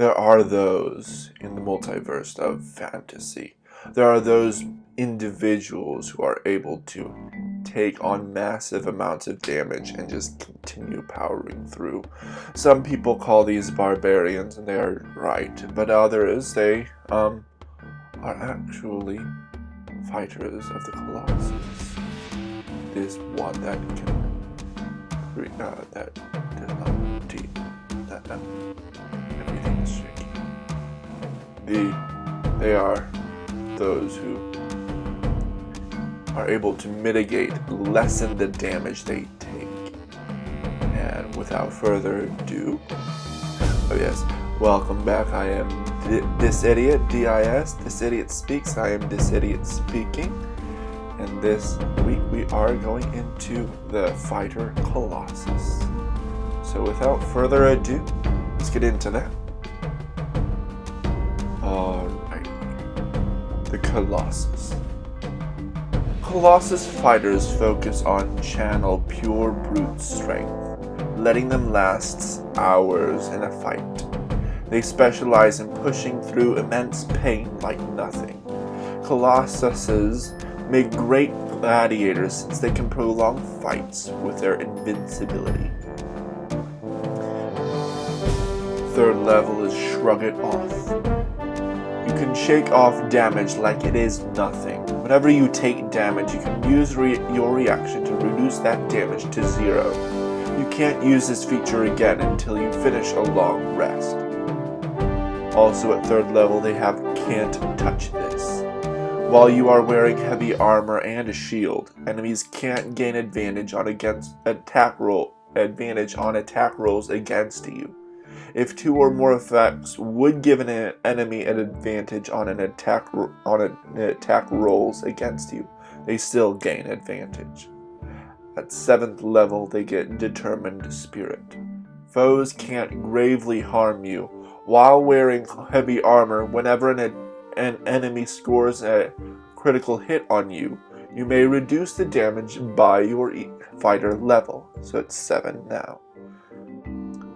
There are those in the multiverse of fantasy. There are those individuals who are able to take on massive amounts of damage and just continue powering through. Some people call these barbarians, and they are right, but others, they are actually fighters of the Colossus. This one that can everything is shaky. They are those who are able to lessen the damage they take. And without further ado, oh yes, welcome back. I am This Idiot, DIS, This Idiot Speaks. I am This Idiot Speaking. And this week we are going into the fighter Colossus. So without further ado, let's get into that. Alright. The Colossus. Colossus fighters focus on channel pure brute strength, letting them last hours in a fight. They specialize in pushing through immense pain like nothing. Colossuses make great gladiators since they can prolong fights with their invincibility. Third level is Shrug It Off. You can shake off damage like it is nothing. Whenever you take damage, you can use your reaction to reduce that damage to 0. You can't use this feature again until you finish a long rest. Also at third level, they have Can't Touch This. While you are wearing heavy armor and a shield, enemies can't gain advantage on attack rolls against you. If 2 or more effects would give an enemy an advantage on attack rolls against you, they still gain advantage. At 7th level, they get Determined Spirit. Foes can't gravely harm you while wearing heavy armor. Whenever an enemy scores a critical hit on you, you may reduce the damage by your fighter level. So it's 7 now.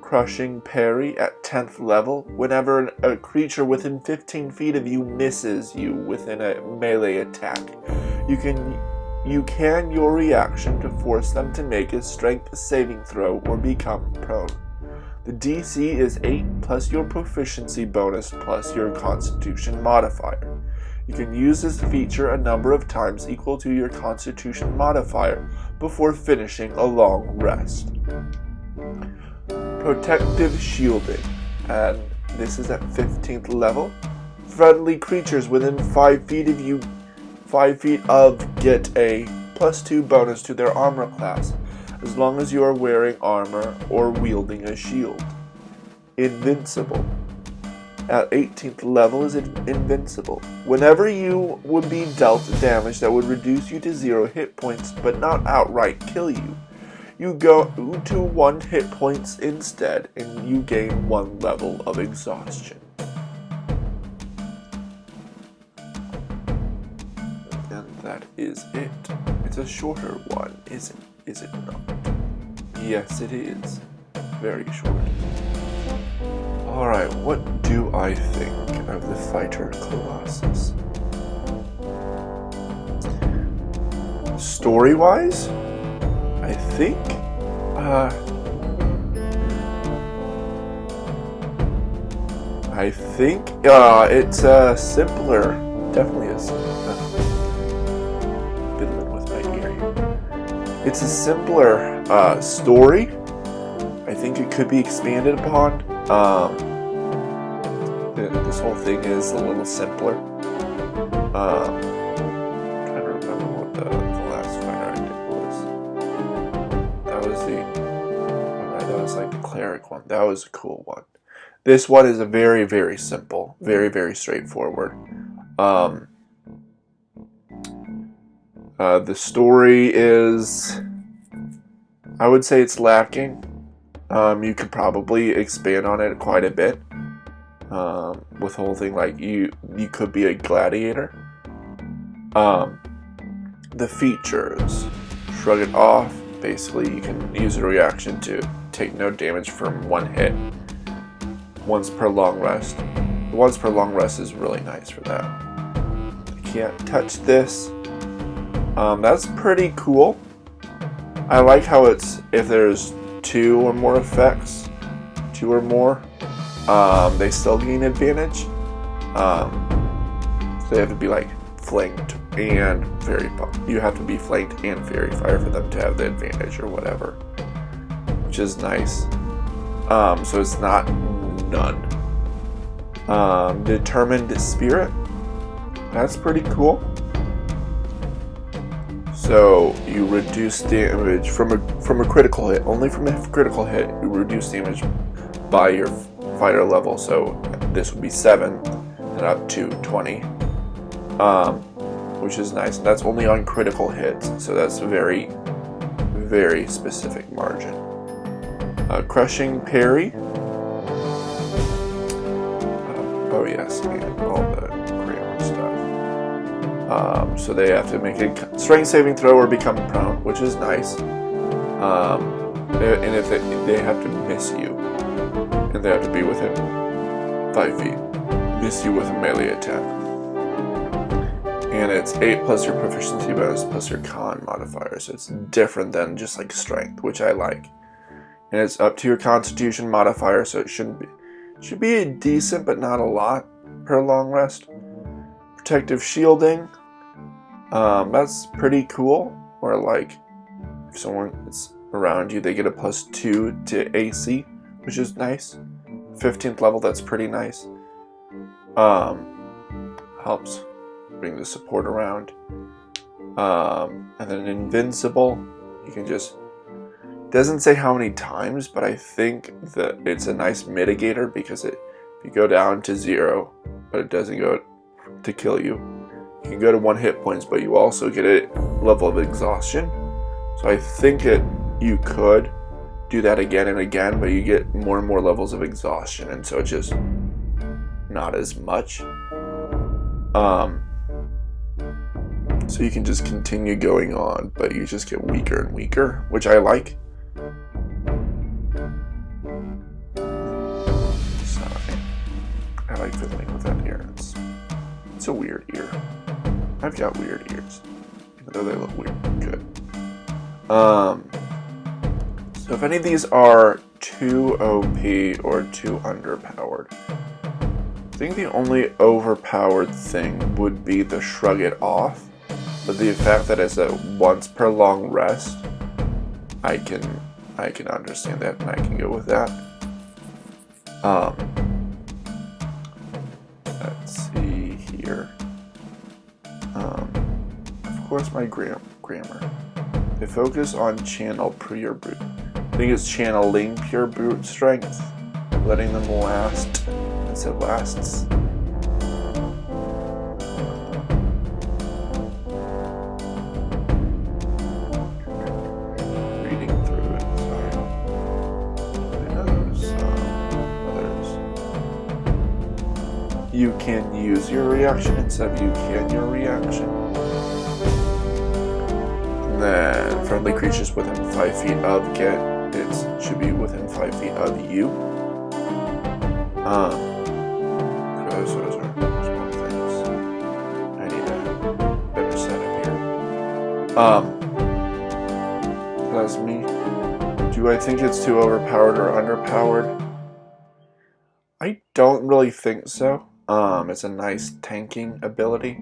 Crushing Parry at 10th level. Whenever a creature within 15 feet of you misses you within a melee attack, you can your reaction to force them to make a strength saving throw or become prone. The DC is 8 plus your proficiency bonus plus your constitution modifier. You can use this feature a number of times equal to your constitution modifier before finishing a long rest. Protective Shielding, and this is at 15th level. Friendly creatures within 5 feet of get a +2 bonus to their armor class, as long as you are wearing armor or wielding a shield. Invincible. At 18th level is Invincible. Whenever you would be dealt damage that would reduce you to 0 hit points but not outright kill you, you go to 1 hit points instead, and you gain 1 level of exhaustion. And that is it. It's a shorter one, is it not? Yes, it is. Very short. Alright, what do I think of the fighter Colossus? Story-wise, I think it's simpler. Definitely is. Fiddling with my ear here. It's a simpler story. I think it could be expanded upon. This whole thing is a little simpler. I'm trying to remember what the last fighter I did was. That was like the cleric one. That was a cool one. This one is a very, very simple, very, very straightforward. The story is, I would say it's lacking. You could probably expand on it quite a bit. With the whole thing, like you could be a gladiator. The features, Shrug It Off. Basically, you can use a reaction to take no damage from 1 hit. once per long rest. The once per long rest is really nice for that. I can't touch this. That's pretty cool. I like how it's, if there's 2 or more effects, 2 or more, they still gain advantage. So they have to be like flanked and fairy fire. You have to be flanked and fairy fire for them to have the advantage or whatever, which is nice. So it's not none. Determined spirit. That's pretty cool. So you reduce damage from a critical hit. Only from a critical hit, you reduce damage by your fighter level. So this would be 7 and up to 20, which is nice. And that's only on critical hits. So that's a very, very specific margin. Crushing parry. Oh yes, and all the grammar stuff. So they have to make a strength saving throw or become prone, which is nice. And if they have to miss you, and they have to be within 5 feet, miss you with a melee attack. And it's 8 plus your proficiency bonus plus your con modifier, so it's different than just like strength, which I like. And it's up to your constitution modifier, so it should be a decent but not a lot per long rest. Protective shielding, that's pretty cool. Or like if someone is around you, they get a +2 to AC, which is nice. 15th level, that's pretty nice. Helps bring the support around. And then invincible, you can just, doesn't say how many times, but I think that it's a nice mitigator because if you go down to 0, but it doesn't go to kill you. You can go to 1 hit points, but you also get a level of exhaustion. So I think you could do that again and again, but you get more and more levels of exhaustion, and so it's just not as much. So you can just continue going on, but you just get weaker and weaker, which I like. Sorry. I like fiddling with that ear. It's a weird ear. I've got weird ears, even though they look weird. Good. So if any of these are too OP or too underpowered, I think the only overpowered thing would be the shrug it off. But the fact that it's a once per long rest, I can understand that, and I can go with that. Let's see here. Of course, my grammar. They focus on channel pure brute. I think it's channeling pure brute strength, letting them last. It said lasts. You can use your reaction instead of you can your reaction. And then friendly creatures within 5 feet of it should be within 5 feet of you. Those are small things. I need a better setup here. That's me. Do I think it's too overpowered or underpowered? I don't really think so. It's a nice tanking ability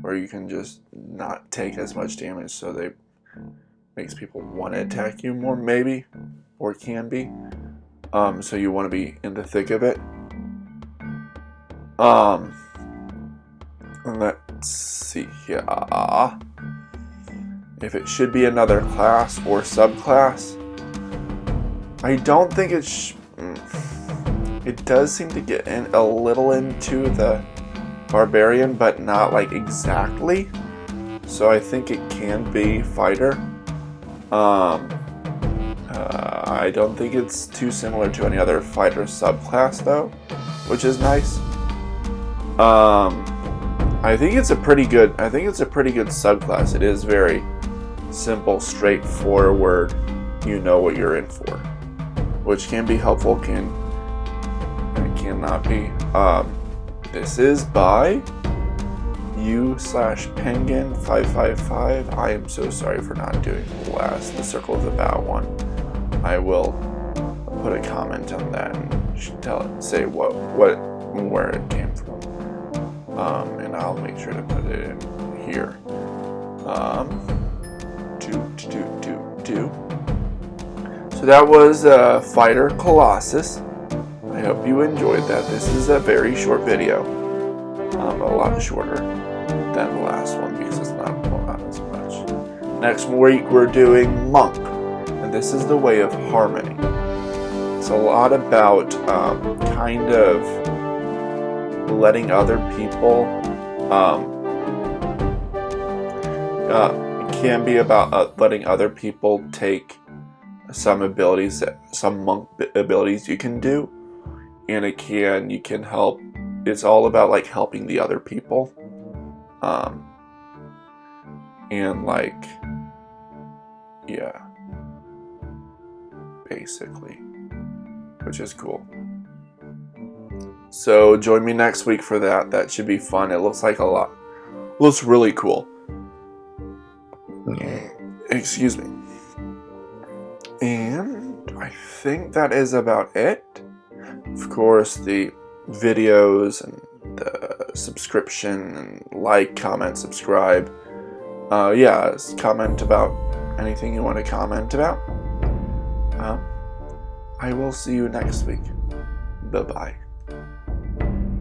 where you can just not take as much damage, so they makes people want to attack you more, maybe, or can be. So you want to be in the thick of it. Let's see here. If it should be another class or subclass, I don't think it does seem to get in a little into the barbarian, but not like exactly. So I think it can be fighter. I don't think it's too similar to any other fighter subclass though, which is nice. I think it's a pretty good subclass. It is very simple, straightforward. You know what you're in for, which can be helpful. cannot be. This is by U/Penguin555. I am so sorry for not doing the Circle of the Bow one. I will put a comment on that and say where it came from. And I'll make sure to put it in here. So that was Fighter Colossus. I hope you enjoyed that. This is a very short video. A lot shorter than the last one because it's not as much. Next week we're doing Monk, and this is the way of harmony. It's a lot about kind of letting other people. It can be about letting other people take some abilities, some monk abilities you can do, and you can help. It's all about like helping the other people, and like, yeah, basically, which is cool. So join me next week for that. That should be fun. It looks like looks really cool. Excuse me. And I think that is about it. Of course, the videos and the subscription and like, comment, subscribe. Comment about anything you want to comment about. I will see you next week. Bye-bye.